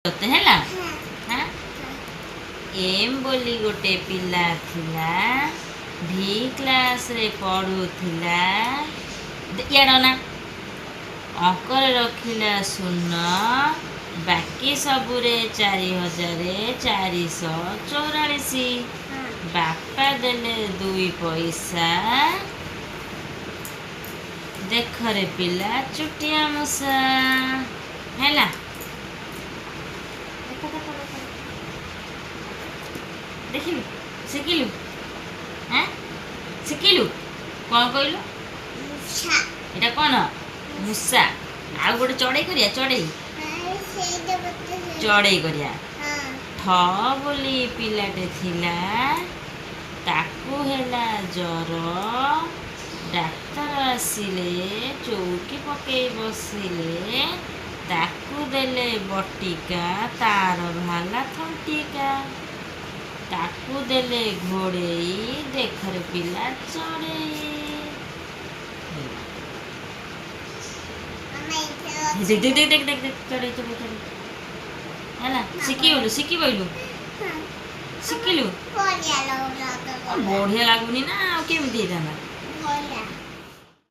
ହେଲା हाँ एम बोली गोटे पिला थिला भी क्लास रे पढ़ुथिला यार ना अंकर रखिला शून्य बाकी सबुरे 4444 बापा देले 2 पैसा देख रे पिला चुटिया मुसा हैला देखिलु शिखिलु हाँ शिखिलु कौन कहलु एटा कौन मूसा आ गोटे चढ़ई करिया चढ़ई करिया ठ बोली पिलाटे थिला ताकू हेला जर डाक्तर आसिले चौकी पकई बसिले ताकू देले बटिका तार भाला थंटिका ताकू देले घोड़ेई देखर पिला चढ़ई देख देख देख देख देख देख चढ़ई चढ़ई हैला शिखिबैलु शिखिलु बढ़िया लागुनी ना केमती था